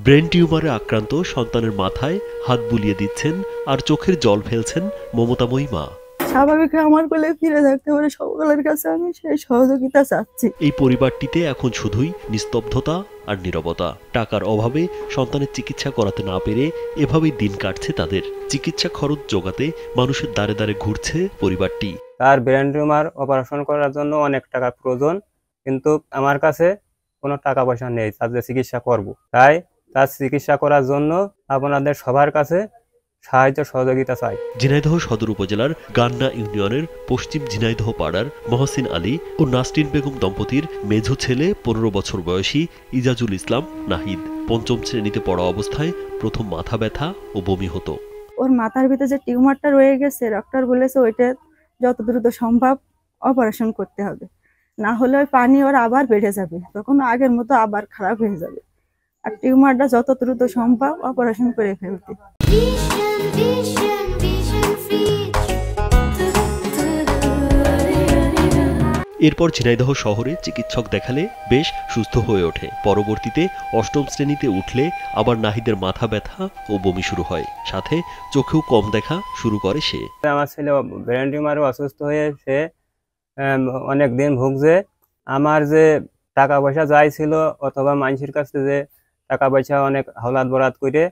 Brain টিউমারে আক্রান্ত সন্তানের মাথায় হাত বুলিয়ে দিচ্ছেন আর চোখের জল ফেলছেন মমতাময়ী মা। স্বাভাবিক আমার কোলে ফিরে থাকতে পারে, সকলের কাছে আমি সেই সহযোগিতা চাচ্ছি। এই পরিবারটিতে এখন শুধুই নিস্তব্ধতা আর নীরবতা। টাকার অভাবে সন্তানের চিকিৎসা করাতে না পেরে এভাবেই দিন কাটছে তাদের। চিকিৎসা খরচ জোগাতে মানুষের দ্বারে দ্বারে ঘুরছে পরিবারটি। তার ব্রেন টিউমার অপারেশন করার জন্য অনেক টাকা প্রয়োজন, কিন্তু আমার কাছে কোনো টাকা পয়সা নেই তাদের চিকিৎসা করব। তাই তার চিকিৎসা করার জন্য আপনাদের সবার কাছে সাহায্য সহযোগিতা চাই। ঝিনাইদহ সদর উপজেলার গান্না ইউনিয়নের পশ্চিম ঝিনাইদহ পাড়ার মহসিন আলী ও নাসরিন বেগম দম্পতির মেঝো ছেলে 15 বছর বয়সী ইজাজুল ইসলাম নাহিদ 5ম শ্রেণীতে পড়া অবস্থায় প্রথম মাথা ব্যথা ও বমি হতো। ওর মাথার ভিতরে যে টিউমারটা রয়ে গেছে, ডক্টর বলেছে ওইটা যত দ্রুত সম্ভব অপারেশন করতে হবে, না হলে ওই পানি ওর আবার বেড়ে যাবে, তখন আগের মতো আবার খারাপ হয়ে যাবে। আর টিউমারটা যত দ্রুত সম্ভব অপারেশন করে ফেলতে। এরপর ঝিনাইদহ শহরে চিকিৎসক দেখালে বেশ সুস্থ হয়ে ওঠে। পরবর্তীতে 8ম শ্রেণীতে উঠলে আবার নাহিদের মাথা ব্যথা ও বমি শুরু হয়, সাথে চোখেও কম দেখা শুরু করে সে। আমার ছেলে ব্রেন টিউমারে অসুস্থ হয়ে সে অনেক দিন ভুগছে। আমার যে টাকা পয়সা যাই ছিল অথবা মানুষের কাছে যে টাকা পয়সা অনেক হাওলাত বরাত করে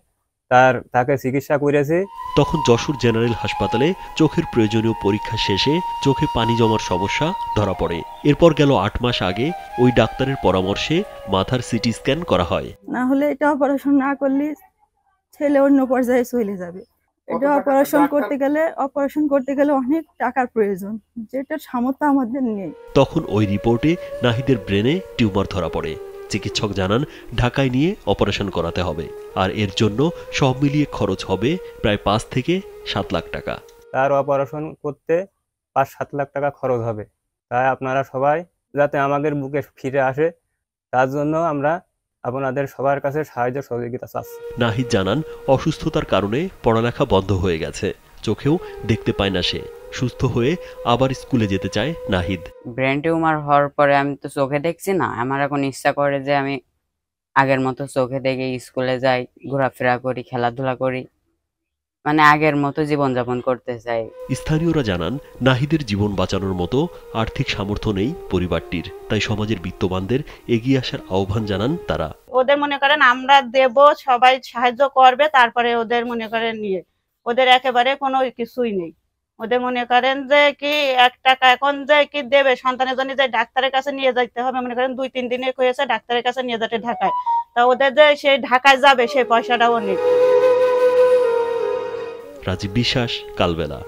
তাকে চিকিৎসা করেছি। তখন যশোর জেনারেল হাসপাতালে চোখের প্রয়োজনীয় পরীক্ষা শেষে চোখে পানি জমার সমস্যা ধরা পড়ে। এরপর গেল 8 মাস আগে ওই ডাক্তারের পরামর্শে মাথার সিটি স্ক্যান করা হয়। না হলে এটা অপারেশন না করলে ছেলে অন্য পর্যায়ে চলে যাবে। এটা অপারেশন করতে গেলে অনেক টাকার প্রয়োজন, যেটার সামর্থ্য আমাদের নেই। তখন ওই রিপোর্টে নাহিদের ব্রেনে টিউমার ধরা পড়ে। চিকিৎসক জানান ঢাকায় নিয়ে অপারেশন করাতে হবে, আর এর জন্য সব মিলিয়ে খরচ হবে প্রায় 5 থেকে 7 লাখ টাকা। তার অপারেশন করতে 5-7 লাখ টাকা খরচ হবে। তাই আপনারা সবাই যাতে আমাদের বুকে ফিরে আসে, তার জন্য আমরা আপনাদের সবার কাছে সাহায্য সহযোগিতা চাচ্ছি। নাহিদ জানান অসুস্থতার কারণে পড়ালেখা বন্ধ হয়ে গেছে, চোখেও দেখতে পায় না সে। সুস্থ হয়ে আবার স্কুলে যেতে চায় নাহিদ। ব্রেন টিউমার হওয়ার পরে আমি তো চোখে দেখছি না, আমার এখন ইচ্ছা করে যে আমি আগের মতো চোখে দেখে স্কুলে যাই, ঘোরাফেরা করি, খেলাধুলা করি, মানে আগের মতো জীবনযাপন করতে চাই। স্থানীয়রা জানান নাহিদের জীবন বাঁচানোর মতো আর্থিক সামর্থ্য নেই পরিবারটির, তাই সমাজের বিত্তবানদের এগিয়ে আসার আহ্বান জানান তারা। ওদের মনে করেন আমরা দেব, সবাই সাহায্য করবে, তারপরে ওদের মনে করেন নিয়ে ওদের একেবারে কোনো কিছুই নেই। ওদের মনে করেন যে কি 1 টাকা এখন যে কি দেবে সন্তানের জন্য, যে ডাক্তারের কাছে নিয়ে যেতে হবে, মনে করেন 2-3 দিনে হয়েছে ডাক্তারের কাছে নিয়ে যেতে ঢাকায়, তা ওদের যে সেই ঢাকায় যাবে সেই পয়সাটাও নেই। রাজীব বিশ্বাস, কালবেলা।